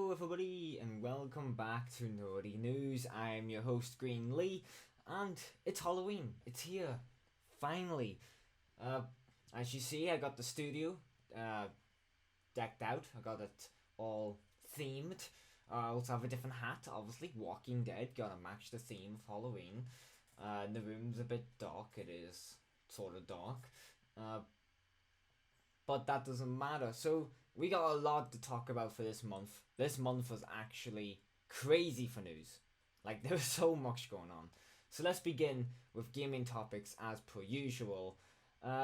Hello everybody and welcome back to Naughty News. I'm your host GreenLee and it's Halloween. It's here. Finally. Uh, as you see, I got the studio decked out. I got it all themed. I also have a different hat, obviously. Walking Dead, gotta match the theme of Halloween. The room's a bit dark, it is sort of dark. But that doesn't matter. So we got a lot to talk about for this month. This month was actually crazy for news. Like, there was so much going on. So let's begin with gaming topics as per usual.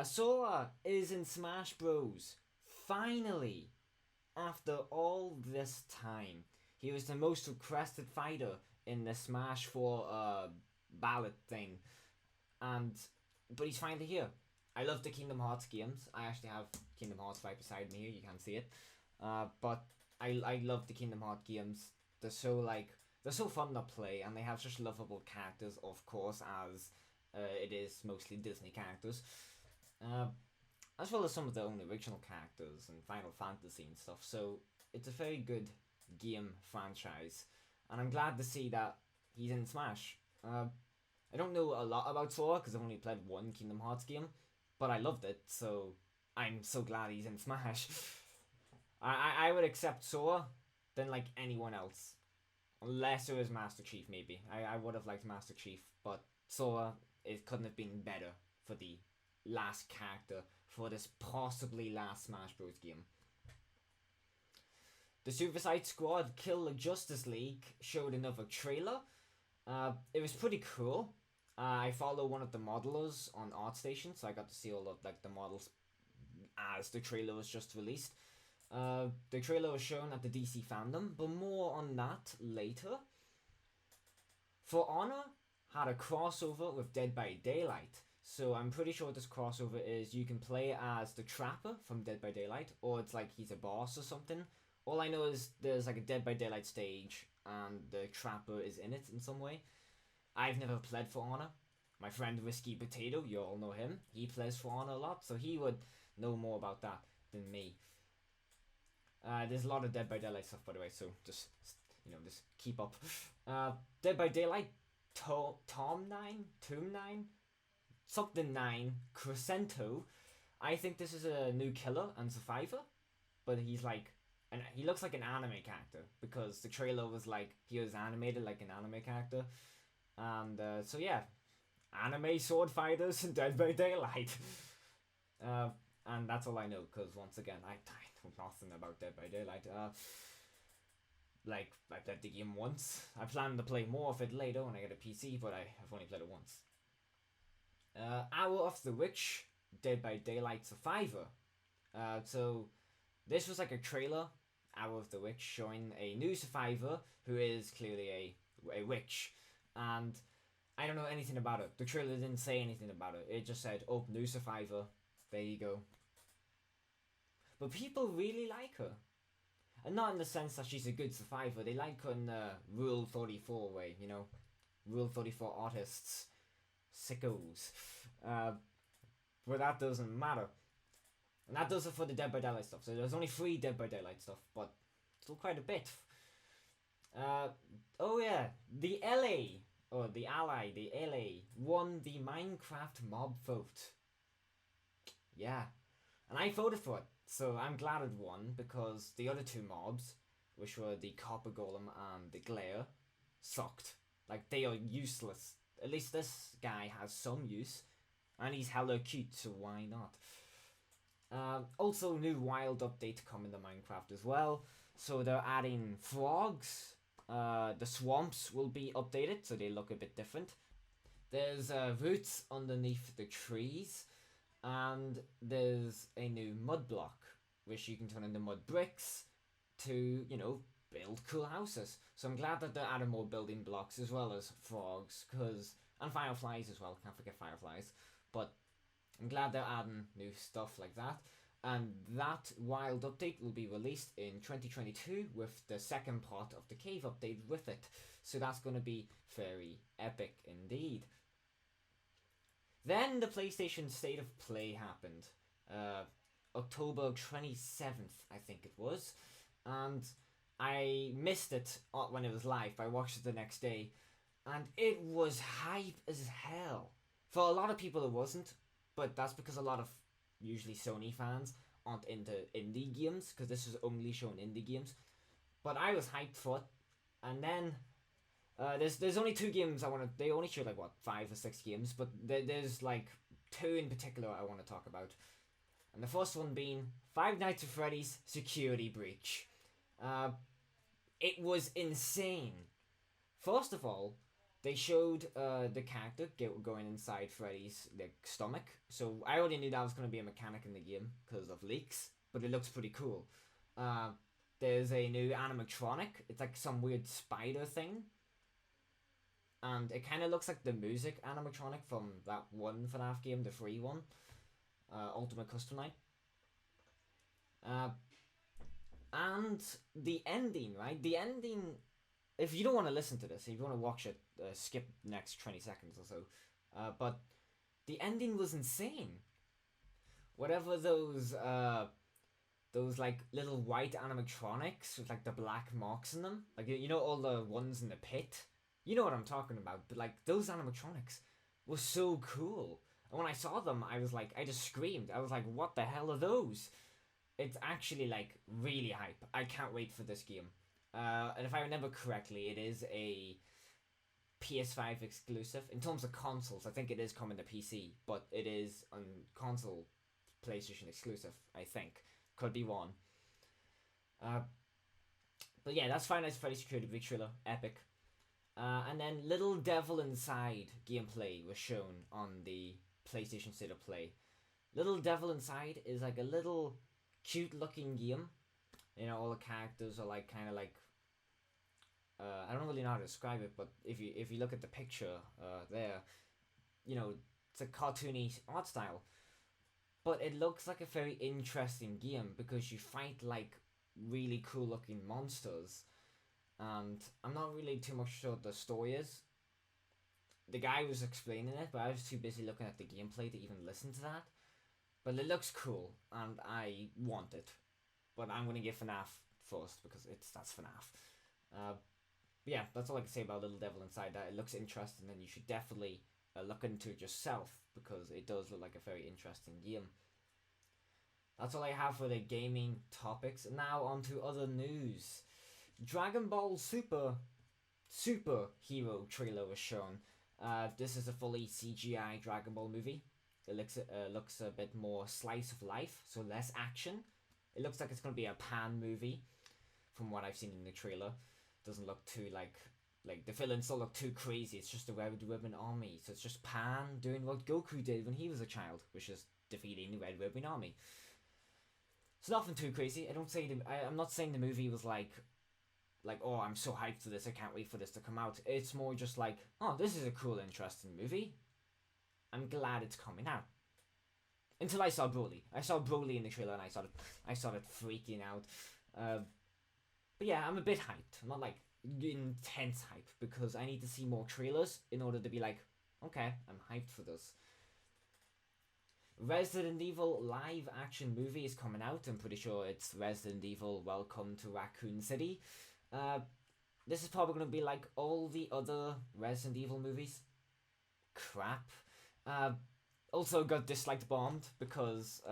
Sora is in Smash Bros. Finally, after all this time. He was the most requested fighter in the Smash 4 ballot thing. But he's finally here. I love the Kingdom Hearts games. I actually have Kingdom Hearts right beside me here. You can't see it. But I love the Kingdom Hearts games. They're so fun to play, and they have such lovable characters, of course, as it is mostly Disney characters. As well as some of their own original characters and Final Fantasy and stuff. So it's a very good game franchise, and I'm glad to see that he's in Smash. I don't know a lot about Sora because I've only played one Kingdom Hearts game, but I loved it, so I'm so glad he's in Smash. I would accept Sora than like anyone else, unless it was Master Chief. Maybe I would have liked Master Chief, but Sora, it couldn't have been better for the last character for this possibly last Smash Bros. Game. The Suicide Squad Kill the Justice League showed another trailer. It was pretty cool. I follow one of the modelers on ArtStation, so I got to see all of the models as the trailer was just released. The trailer was shown at the DC fandom, but more on that later. For Honor had a crossover with Dead by Daylight. So I'm pretty sure what this crossover is you can play as the Trapper from Dead by Daylight, or it's like he's a boss or something. All I know is there's like a Dead by Daylight stage and the Trapper is in it in some way. I've never played For Honor. My friend Whiskey Potato, you all know him. He plays For Honor a lot, so he would know more about that than me. There's a lot of Dead by Daylight stuff, by the way, so just keep up. Dead by Daylight, Tomb 9, something 9, Crescento. I think this is a new killer and survivor, but he looks like an anime character because the trailer was like he was animated like an anime character, and so yeah, anime sword fighters in Dead by Daylight. And that's all I know because once again I know nothing about Dead by Daylight. I played the game once. I plan to play more of it later when I get a PC, but I've only played it once. Hour of the Witch, Dead by Daylight Survivor. So this was like a trailer, Hour of the Witch, showing a new survivor who is clearly a witch. And I don't know anything about it. The trailer didn't say anything about it. It just said, oh, new survivor. There you go. But people really like her. And not in the sense that she's a good survivor. They like her in the Rule 34 way, Rule 34 artists. Sickos. But that doesn't matter. And that does it for the Dead by Daylight stuff. So there's only 3 Dead by Daylight stuff, but still quite a bit. Oh yeah, the LA won the Minecraft mob vote. Yeah, and I voted for it, so I'm glad it won because the other 2 mobs, which were the Copper Golem and the Glare, sucked. Like, they are useless. At least this guy has some use, and he's hella cute, so why not? Also, new wild update to come in the Minecraft as well. So they're adding frogs. The swamps will be updated, so they look a bit different. There's roots underneath the trees, and there's a new mud block, which you can turn into mud bricks to, build cool houses. So I'm glad that they're adding more building blocks as well as frogs, and fireflies as well, can't forget fireflies. But I'm glad they're adding new stuff like that. And that wild update will be released in 2022 with the second part of the cave update with it. So that's going to be very epic indeed. Then the PlayStation State of Play happened. October 27th, I think it was. And I missed it when it was live, but I watched it the next day, and it was hype as hell. For a lot of people, it wasn't, but that's because a lot of usually Sony fans aren't into indie games because this was only showing indie games. But I was hyped for it, and then there's only two games I want to. They only showed like what 5 or 6 games, but there's like two in particular I want to talk about, and the first one being Five Nights at Freddy's Security Breach. Uh, it was insane. First of all, they showed the character going inside Freddy's like stomach. So I already knew that was going to be a mechanic in the game because of leaks, but it looks pretty cool. Uh, there's a new animatronic. It's like some weird spider thing, and it kind of looks like the music animatronic from that one FNAF game, the free one, Ultimate Custom Night. Uh, and the ending, right? The ending. If you don't want to listen to this, if you want to watch it, skip next 20 seconds or so. But the ending was insane. Whatever those like little white animatronics with like the black marks in them, like you know all the ones in the pit. You know what I'm talking about. But like those animatronics were so cool. And when I saw them, I was like, I just screamed. I was like, what the hell are those? It's actually like really hype. I can't wait for this game. And if I remember correctly, it is a PS5 exclusive. In terms of consoles, I think it is coming to PC, but it is on console PlayStation exclusive, I think. Could be one. Uh, but yeah, that's Five Nights at Freddy's Security Breach trailer. Epic. And then Little Devil Inside gameplay was shown on the PlayStation State of Play. Little Devil Inside is like a little cute looking game. You know, all the characters are like kind of like I don't really know how to describe it, but if you look at the picture there, you know, it's a cartoony art style, but it looks like a very interesting game because you fight like really cool looking monsters, and I'm not really too much sure what the story is. The guy was explaining it, but I was too busy looking at the gameplay to even listen to that. But it looks cool, and I want it. But I'm gonna give FNAF first because that's FNAF. Yeah, that's all I can say about Little Devil Inside. That it looks interesting, and you should definitely look into it yourself because it does look like a very interesting game. That's all I have for the gaming topics. Now on to other news. Dragon Ball Super Hero trailer was shown. This is a fully CGI Dragon Ball movie. It looks a bit more slice of life, so less action. It looks like it's gonna be a Pan movie, from what I've seen in the trailer. Doesn't look too like the villains don't look too crazy. It's just a Red Ribbon Army, so it's just Pan doing what Goku did when he was a child, which is defeating the Red Ribbon Army. It's nothing too crazy. I'm not saying the movie was like oh, I'm so hyped for this. I can't wait for this to come out. It's more just like, oh, this is a cool, interesting movie. I'm glad it's coming out. Until I saw Broly. I saw Broly in the trailer and I started freaking out. But yeah, I'm a bit hyped. I'm not like intense hype because I need to see more trailers in order to be like, okay, I'm hyped for this. Resident Evil live action movie is coming out. I'm pretty sure it's Resident Evil Welcome to Raccoon City. This is probably going to be like all the other Resident Evil movies. Crap. Also got disliked bombed because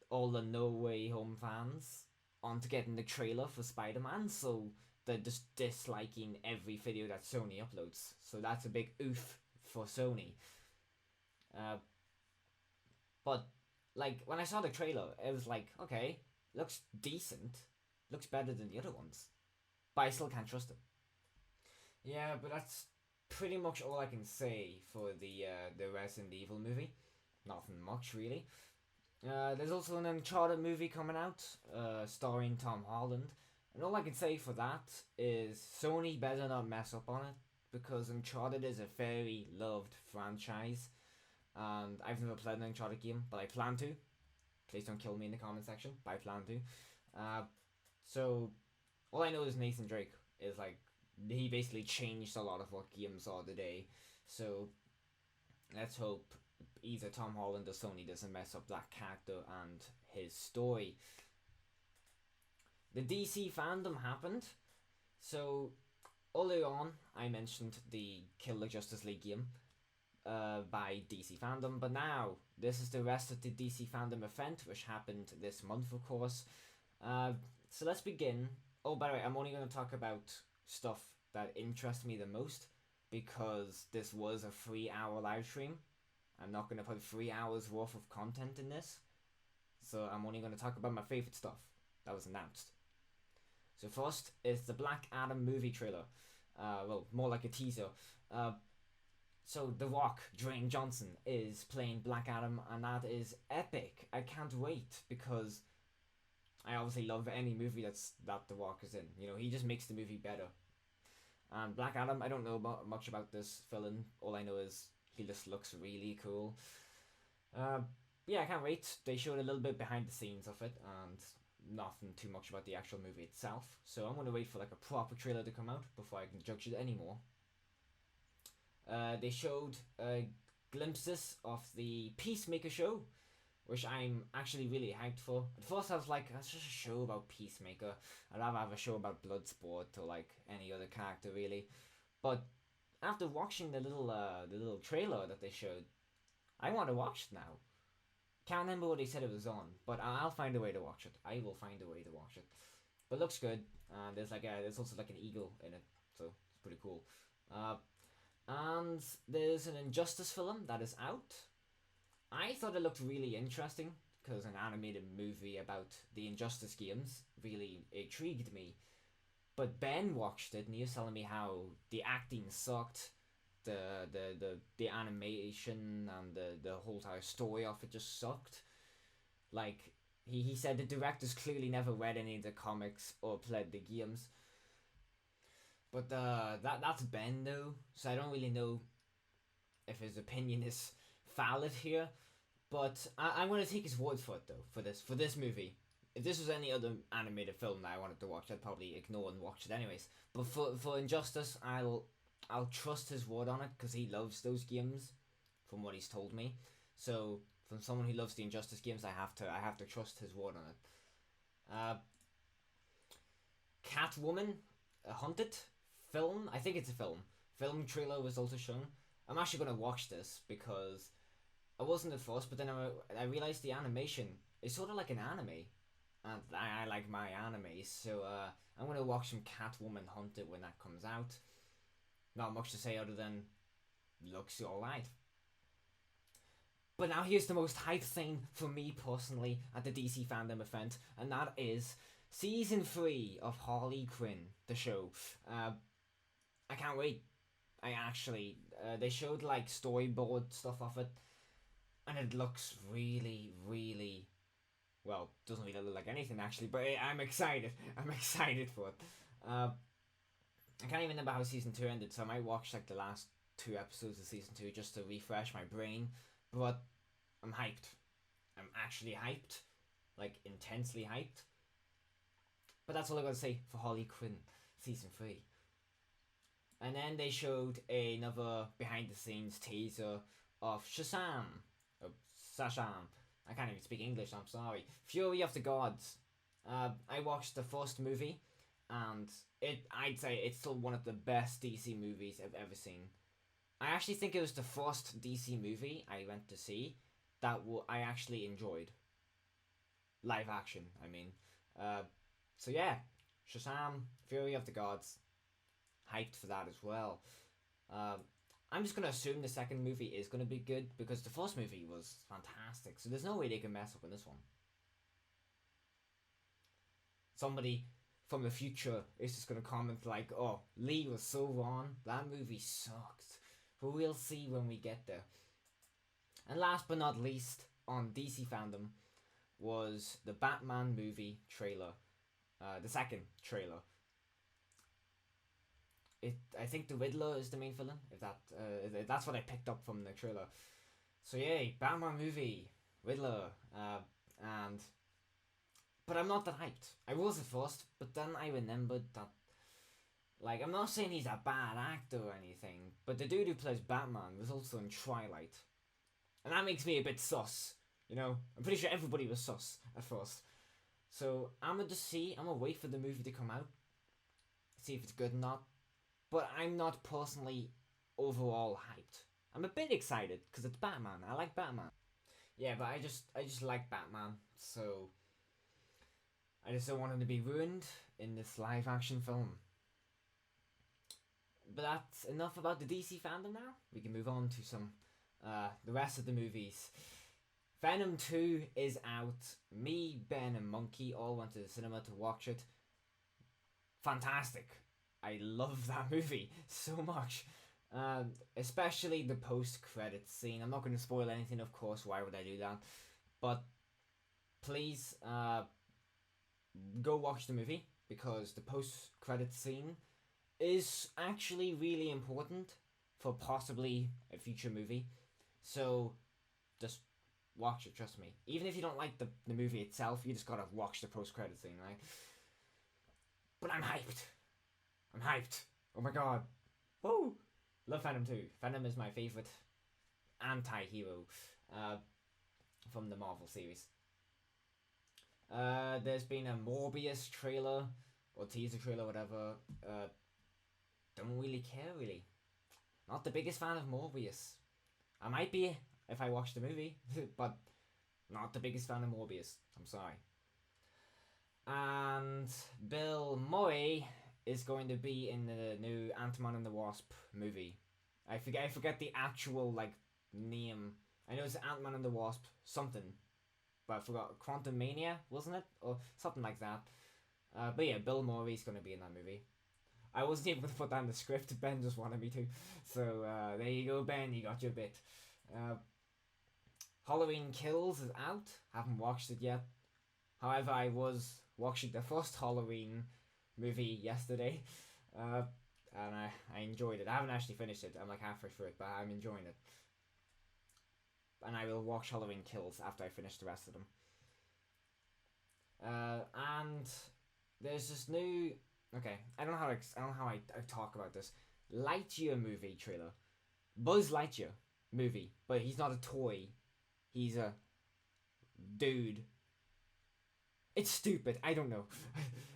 all the No Way Home fans aren't getting the trailer for Spider-Man, so they're just disliking every video that Sony uploads. So that's a big oof for Sony. But like when I saw the trailer, it was like, okay, looks decent, looks better than the other ones, but I still can't trust it. Yeah, but that's pretty much all I can say for the Resident Evil movie. Nothing much really. There's also an Uncharted movie coming out, starring Tom Holland, and all I can say for that is Sony better not mess up on it because Uncharted is a very loved franchise, and I've never played an Uncharted game, but I plan to. Please don't kill me in the comment section, but I plan to. So all I know is Nathan Drake is like he basically changed a lot of what games are today. So let's hope either Tom Holland or Sony doesn't mess up that character and his story. the DC fandom happened. So earlier on, I mentioned the Kill the Justice League game by DC fandom, but now this is the rest of the DC fandom event, which happened this month, of course. So let's begin. Oh, by the way, I'm only going to talk about stuff that interests me the most because this was a 3 hour live stream. I'm not going to put 3 hours worth of content in this. So I'm only going to talk about my favorite stuff that was announced. So first is the Black Adam movie trailer. Well, more like a teaser. So The Rock, Dwayne Johnson, is playing Black Adam, and that is epic. I can't wait because I obviously love any movie that The Rock is in. You know, he just makes the movie better. And Black Adam, I don't know much about this villain. All I know is he just looks really cool. Yeah, I can't wait. They showed a little bit behind the scenes of it, and nothing too much about the actual movie itself. So I'm gonna wait for like a proper trailer to come out before I can judge it anymore. They showed glimpses of the Peacemaker show, which I'm actually really hyped for. At first I was like, that's just a show about Peacemaker. I'd rather have a show about Bloodsport or like any other character really. But after watching the little trailer that they showed, I want to watch it now. Can't remember what they said it was on, but I'll find a way to watch it. I will find a way to watch it. But it looks good, and there's also like an eagle in it, so it's pretty cool. And there's an Injustice film that is out. I thought it looked really interesting because an animated movie about the Injustice games really intrigued me. But Ben watched it and he was telling me how the acting sucked, the animation and the whole entire story of it just sucked. Like he said the directors clearly never read any of the comics or played the games. But that's Ben though, so I don't really know if his opinion is valid here. But I'm gonna take his word for it though for this movie. If this was any other animated film that I wanted to watch, I'd probably ignore and watch it anyways. But for Injustice, I'll trust his word on it because he loves those games, from what he's told me. So from someone who loves the Injustice games, I have to trust his word on it. Catwoman, a Hunted film. I think it's a film. Film trailer was also shown. I'm actually gonna watch this because I wasn't at first, but then I realized the animation is sort of like an anime, and I like my anime, so I'm gonna watch some Catwoman Hunted when that comes out. Not much to say other than looks alright. But now here's the most hype thing for me personally at the DC fandom event, and that is season 3 of Harley Quinn, the show. I can't wait. I actually they showed like storyboard stuff of it, and it looks really, really well. Doesn't really look like anything actually, but I'm excited. I'm excited for it. I can't even remember how season 2 ended, so I might watch like the last 2 episodes of season 2 just to refresh my brain. But I'm hyped. I'm actually hyped, like intensely hyped. But that's all I gotta say for Harley Quinn season 3. And then they showed another behind the scenes teaser of Shazam. Shazam. I can't even speak English, I'm sorry. Fury of the Gods. I watched the first movie, and I'd say it's still one of the best DC movies I've ever seen. I actually think it was the first DC movie I went to see that I actually enjoyed. Live action, I mean. So yeah, Shazam, Fury of the Gods. Hyped for that as well. I'm just gonna assume the second movie is gonna be good because the first movie was fantastic. So there's no way they can mess up in this one. Somebody from the future is just gonna comment like, "Oh, Lee was so wrong. That movie sucked." But we'll see when we get there. And last but not least, on DC fandom, was the Batman movie trailer. The second trailer. I think the Riddler is the main villain. If that's what I picked up from the trailer. So yay, Batman movie, Riddler, but I'm not that hyped. I was at first, but then I remembered that, like, I'm not saying he's a bad actor or anything, but the dude who plays Batman was also in Twilight, and that makes me a bit sus. You know, I'm pretty sure everybody was sus at first, So I'm gonna just see. I'm gonna wait for the movie to come out, see if it's good or not. But I'm not personally overall hyped. I'm a bit excited because it's Batman. I like Batman. Yeah, but I just like Batman. So I just don't want him to be ruined in this live action film. But that's enough about the DC fandom now. We can move on to some the rest of the movies. Venom 2 is out. Me, Ben, and Monkey all went to the cinema to watch it. Fantastic. I love that movie so much. Especially the post-credits scene. I'm not going to spoil anything, of course. Why would I do that? But please go watch the movie because the post-credits scene is actually really important for possibly a future movie. So just watch it, trust me. Even if you don't like the movie itself, you just gotta watch the post-credits scene, right? But I'm hyped. I'm hyped. Oh my god. Woo! Love Venom 2. Venom is my favourite anti-hero from the Marvel series. There's been a Morbius trailer, or teaser trailer, whatever. Don't really care, really. Not the biggest fan of Morbius. I might be if I watch the movie, but not the biggest fan of Morbius. I'm sorry. And Bill Murray is going to be in the new Ant-Man and the Wasp movie. I forget the actual name. I know it's Ant-Man and the Wasp something, but I forgot. Quantum Mania, wasn't it, or something like that? But yeah, Bill Murray's going to be in that movie. I wasn't even going to put that in the script. Ben just wanted me to. So there you go, Ben. You got your bit. Halloween Kills is out. Haven't watched it yet. However, I was watching the first Halloween movie yesterday. And I enjoyed it. I haven't actually finished it. I'm like halfway through it, but I'm enjoying it. And I will watch Halloween Kills after I finish the rest of them. And there's this new... Okay, I don't know how I talk about this. Lightyear movie trailer. Buzz Lightyear movie, but he's not a toy. He's a dude. It's stupid. I don't know.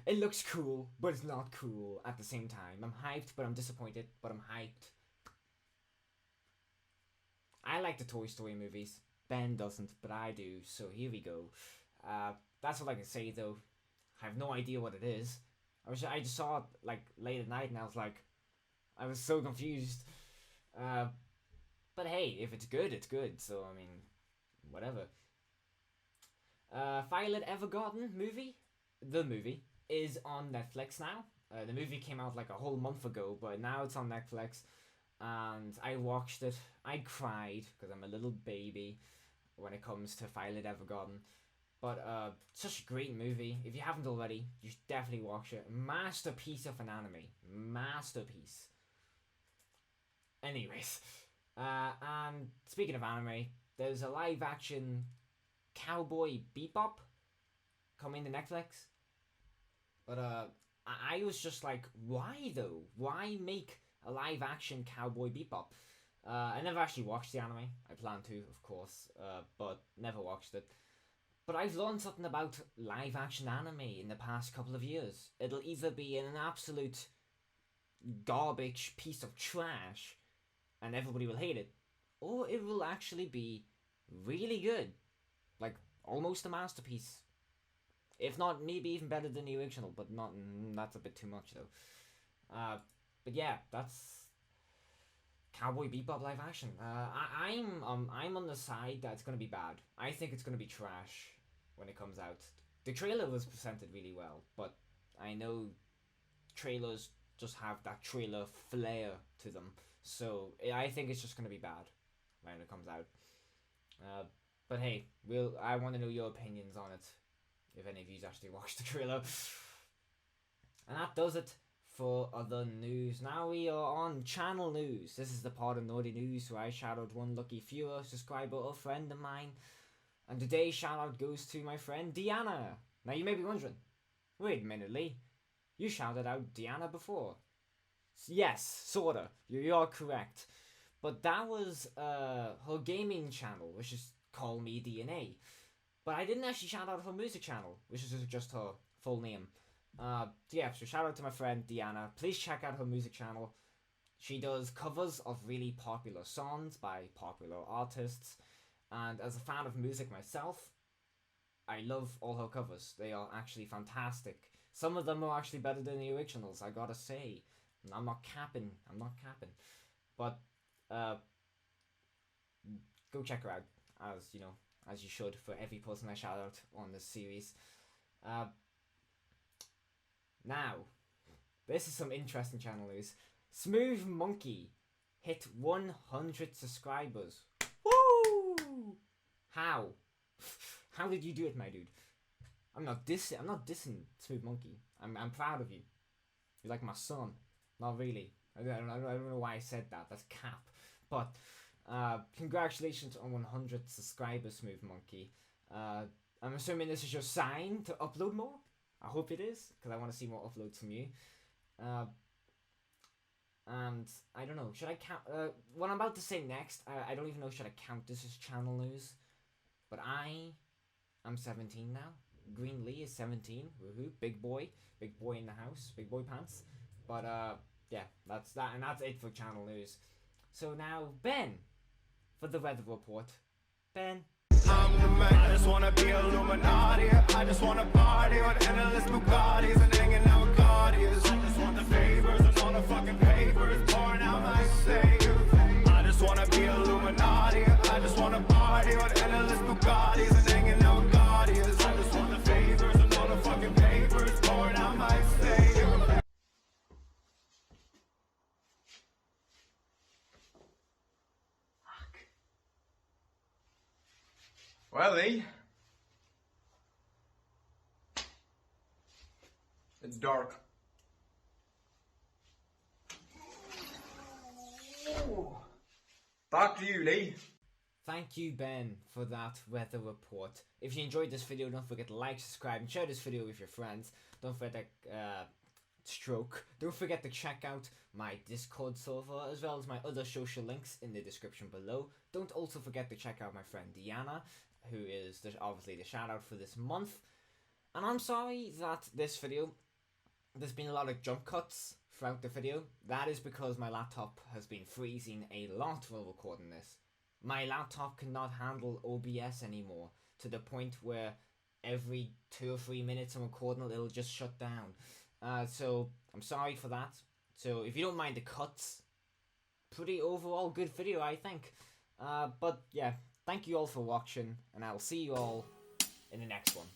It looks cool, but it's not cool at the same time. I'm hyped, but I'm disappointed, but I'm hyped. I like the Toy Story movies. Ben doesn't, but I do, so here we go. That's all I can say, though. I have no idea what it is. I just saw it late at night, and I was so confused. But hey, if it's good, it's good. So I mean, whatever. Violet Evergarden movie, the movie is on Netflix now. The movie came out a whole month ago, but now it's on Netflix, and I watched it. I cried because I'm a little baby when it comes to Violet Evergarden. But such a great movie. If you haven't already, you should definitely watch it. Masterpiece of an anime. Masterpiece. Anyways. And speaking of anime, there's a live action Cowboy Bebop coming to Netflix. But I was just like, why though? Why make a live action Cowboy Bebop? I never actually watched the anime. I plan to, of course, but never watched it. But I've learned something about live action anime in the past couple of years. It'll either be an absolute garbage piece of trash and everybody will hate it, or it will actually be really good. Almost a masterpiece. If not, maybe even better than the original, but not. That's a bit too much though. But yeah, that's Cowboy Bebop live action. I'm on the side that it's gonna be bad. I think it's gonna be trash when it comes out. The trailer was presented really well, but I know trailers just have that trailer flair to them. So I think it's just gonna be bad when it comes out. But hey, I want to know your opinions on it. If any of you actually watched the trailer. And that does it for other news. Now we are on channel news. This is the part of Naughty News where I shout out one lucky viewer, subscriber, or friend of mine. And today's shout out goes to my friend Deanna. Now you may be wondering, wait a minute, Lee. You shouted out Deanna before. Yes, sorta. You are correct. But that was her gaming channel, which is Call Me DNA. But I didn't actually shout out her music channel, which is just her full name. So shout out to my friend Deanna. Please check out her music channel. She does covers of really popular songs by popular artists. And as a fan of music myself, I love all her covers. They are actually fantastic. Some of them are actually better than the originals, I gotta say. I'm not capping. But, go check her out, as you should for every person I shout out on this series. Now, this is some interesting channel news. Smooth Monkey hit 100 subscribers. Woo! How? How did you do it, my dude? I'm not dissing Smooth Monkey. I'm proud of you. You're like my son. Not really. I don't know why I said that. That's cap. But congratulations on 100 subscribers, Smooth Monkey. I'm assuming this is your sign to upload more. I hope it is, because I want to see more uploads from you. And I don't know. Should I count? What I'm about to say next, I don't even know. Should I count this as channel news? But I'm 17 now. GreenLee's is 17. Woohoo! Big boy in the house. Big boy pants. But yeah, that's that, and that's it for channel news. So now Ben, for the weather report. Ben. I'm the man. I just wanna be Illuminati. I just wanna party with endless Bugattis and hanging out with Guardians. I just want the favors and all the fucking papers pouring out my save. I just wanna be Illuminati. I just wanna party with endless Bugattis and hanging out with Guardians. I just want the favors and all the fucking papers pouring out my save. Well, Lee, it's dark. Back to you, Lee. Thank you, Ben, for that weather report. If you enjoyed this video, don't forget to like, subscribe, and share this video with your friends. Don't forget to check out my Discord server, as well as my other social links in the description below. Don't also forget to check out my friend Deanna, who is obviously the shout out for this month. And I'm sorry that this video, there's been a lot of jump cuts throughout the video. That is because my laptop has been freezing a lot while recording this. My laptop cannot handle OBS anymore, to the point where every 2 or 3 minutes I'm recording it'll just shut down. So I'm sorry for that. So if you don't mind the cuts, pretty overall good video, I think. But yeah, thank you all for watching, and I'll see you all in the next one.